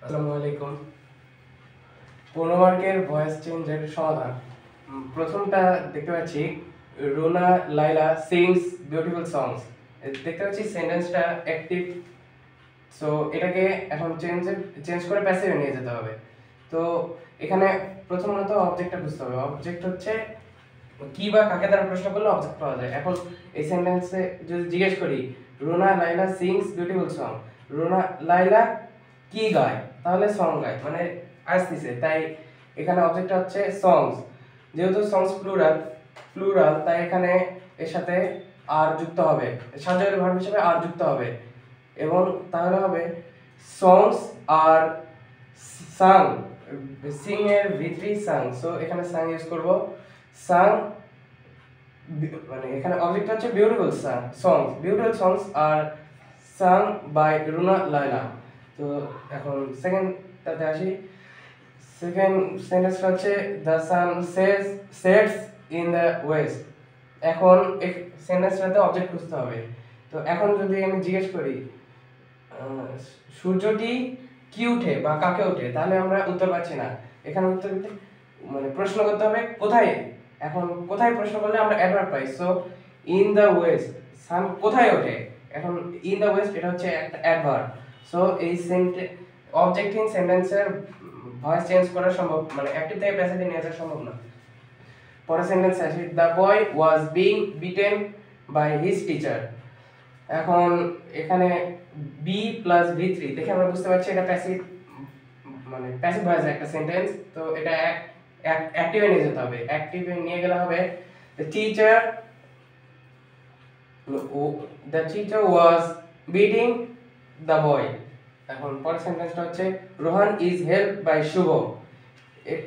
আসসালামু আলাইকুম। 15 মার্কের ভয়েস চেঞ্জের সমাধান। প্রথমটা দেখতে পাচ্ছি, রুনা লাইলা সিংস বিউটিফুল সংস। দেখতে পাচ্ছি সেন্টেন্সটা অ্যাক্টিভ, সো এটাকে এখন চেঞ্জ করে প্যাসিভে নিয়ে যেতে হবে। তো এখানে প্রথমত অবজেক্টটা বুঝতে হবে। অবজেক্ট হচ্ছে কি বা কাকে দ্বারা প্রশ্ন করলে অবজেক্ট পাওয়া যায়। এখন এই সেন্টেন্সে যদি জিজ্ঞেস করি রুনা লাইলা সিংস বিউটিফুল সং, রুনা লাইলা কি গায়, তাহলে সং গায় মানে আসতেছে, তাই এখানে অবজেক্টটা হচ্ছে সংস। যেহেতু সংস প্লুরাল প্লুরাল তাই এখানে এর সাথে আর যুক্ত হবে, সাহায্যকারী ভার্ব হিসেবে আর যুক্ত হবে এবং তাহলে হবে সংস আর সাং। সিং এর ভিতরি সাং, সো এখানে সাং ইউজ করব। সাং মানে এখানে অবজেক্ট হচ্ছে বিউটিফুল সংস, বিউটিফুল সংস আর সাং বাই রুনা লাইলা। তো এখন সেকেন্ডটাতে আসি। সেকেন্ড সেন্টেন্সটা হচ্ছে the sun sets in the west. এখন এই সেন্টেন্সটাতে অবজেক্ট খুঁজতে হবে। তো এখন যদি আমি জিজ্ঞেস করি সূর্যটি কি উঠে বা কাকে ওঠে, তাহলে আমরা উত্তর পাচ্ছি না। এখানে উত্তর দিতে মানে প্রশ্ন করতে হবে কোথায়। এখন কোথায় প্রশ্ন করলে আমরা অ্যাডভার্ব পাই, so in the west, sun কোথায় ওঠে। এখন ইন দ্য ওয়েস্ট এটা হচ্ছে একটা অ্যাডভার্ব, সো এই অবজেক্টিং সেন্টেন্সের ভয়েস চেঞ্জ করা সম্ভব, মানে অ্যাক্টিভ থেকে প্যাসিভে নিয়ে যাওয়া সম্ভব না। পরের সেন্টেন্স আছে the boy was being beaten by his teacher. এখন এখানে বি প্লাস ভি থ্রি দেখে আমরা বুঝতে পারছি এটা প্যাসিভ, মানে প্যাসিভ ভয়েস একটা সেন্টেন্স। তো এটা অ্যাক্টিভে নিয়ে যেতে হবে। অ্যাক্টিভে নিয়ে গেলে হবে the teacher was beating the boy. এখন পরের সেন্টেন্সটা হচ্ছে রোহান ইজ হেল্প বাই শুভ।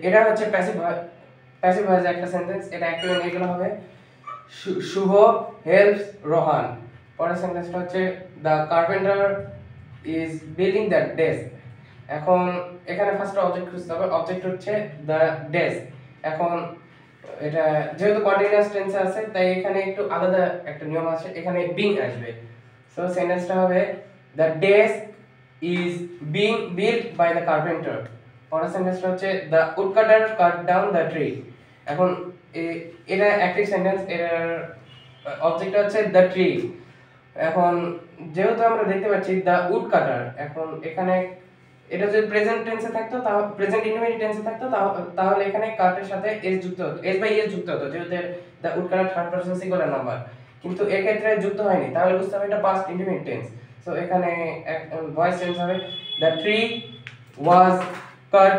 এটা হচ্ছে প্যাসিভ ভয়েস একটা সেন্টেন্স, এটা অ্যাক্টিভে নিয়ে গেলে হবে শুভ হেল্পস রোহান। পরের সেন্টেন্সটা হচ্ছে the carpenter is building the desk. এখন এখানে ফার্স্ট অবজেক্ট খুঁজতে হবে। অবজেক্ট হচ্ছে দ্য ডেস্ক। এখন এটা যেহেতু কন্টিনিউয়াস টেন্সে আছে তাই এখানে একটু আলাদা একটা নিয়ম আছে, এখানে বিং আসবে। সো সেন্টেন্সটা হবে the desk is being built by the carpenter. পরের সেন্টেন্সটা হচ্ছে the woodcutter cut down the tree. এখন এটা অ্যাক্টিভ সেন্টেন্স, এটার অবজেক্ট হচ্ছে দ্য ট্রি। এখন যেহেতু আমরা দেখতে পাচ্ছি দ্য উড কাটার, এখন এখানে এটা যদি প্রেজেন্ট টেন্সে থাকতো, তাহলে প্রেজেন্ট ইনডিফিনিট টেন্সে থাকতো, তাহলে এখানে কাটের সাথে এস যুক্ত হতো, এস বাই এস যুক্ত হতো, যেহেতু the woodcutter third person singular number. কিন্তু এর ক্ষেত্রে যুক্ত হয়নি, তাহলে বুঝতে হবে এটা পাস্ট ইনডিফিনিট টেন্স। সো এখানে ভয়েস চেঞ্জ হবে the tree was cut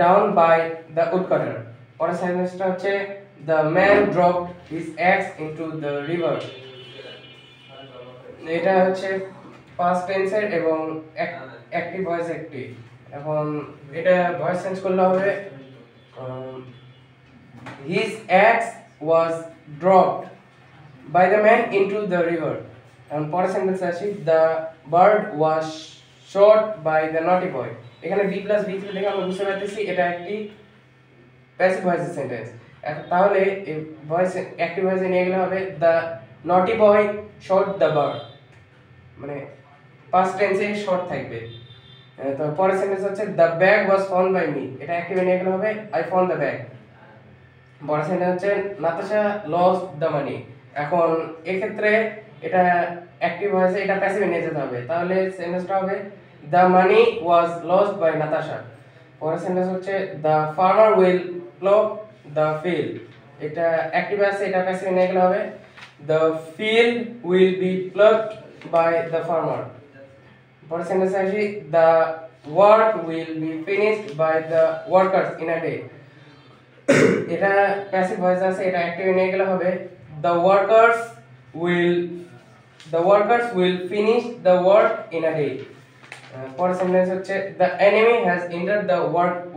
down by the woodcutter. পরের সেন্টেন্সটা হচ্ছে the man dropped his axe into the river. এটা হচ্ছে পাস্ট টেন্সের এবং অ্যাক্টিভ ভয়েস অ্যাক্টিভ। এখন এটা ভয়েস চেঞ্জ করলে হবে his axe was dropped by the man into the river. এখন পরের সেন্টেন্স আসি the bird was shot by the naughty boy. এখানে বি প্লাস বি থ্রি দেখে আমরা বুঝতে পারতেছি এটা একটি প্যাসিভ ভয়েস সেন্টেন্স। তাহলে ভয়েস অ্যাক্টিভ ভয়েসে নিয়ে গেলে হবে the naughty boy shot the bird, মানে পাস্ট টেন্সে শর্ট থাকবে। তো পরের সেন্টেন্স হচ্ছে the bag was found by me. এটা অ্যাক্টিভে নিয়ে গেলে হবে আই ফাউন্ড দ্য ব্যাগ। পরের সেন্টেন্স হচ্ছে নাতাশা লস্ট দ্য মানি। এখন এক্ষেত্রে এটা অ্যাক্টিভ ভয়েসে এটা প্যাসিভে নিয়ে যেতে হবে, তাহলে সেন্টেন্সটা হবে the money was lost by Natasha. পরের সেন্টেন্স হচ্ছে the farmer will plough the field. এটা অ্যাক্টিভ আছে, এটা প্যাসিভে নিয়ে গেলে হবে the field will be ploughed by the farmer. পরের সেন্টেন্স আসি the work will be finished by the workers in a day. এটা প্যাসিভ ভয়েস আছে, এটা অ্যাক্টিভে নিয়ে গেলে হবে will the workers will finish the work in a day. পরের সেন্টেন্স হচ্ছে the enemy has entered the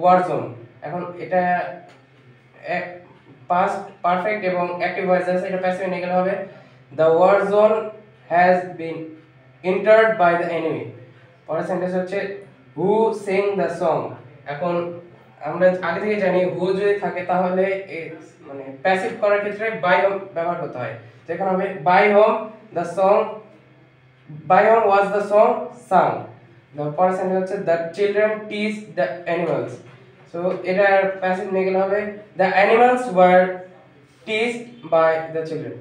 war zone. এখন এটা পাস্ট পারফেক্ট এবং অ্যাক্টিভ ভয়েস আছে, এটা প্যাসিভে নিয়ে গেলে হবে the war zone has been entered by the enemy. পরের সেন্টেন্স হচ্ছে who sing the song। এখন আমরা আগে থেকে জানি হু যদি থাকে তাহলে মানে প্যাসিভ করার ক্ষেত্রে বাই হোম ব্যবহার করতে হয়, যেখানে হবে by whom the song, by whom was the song sung. the পরের সেন্টেন্স হচ্ছে the children tease the animals. so এটার প্যাসিভ নিয়ে গেলে হবে the animals were teased by the children.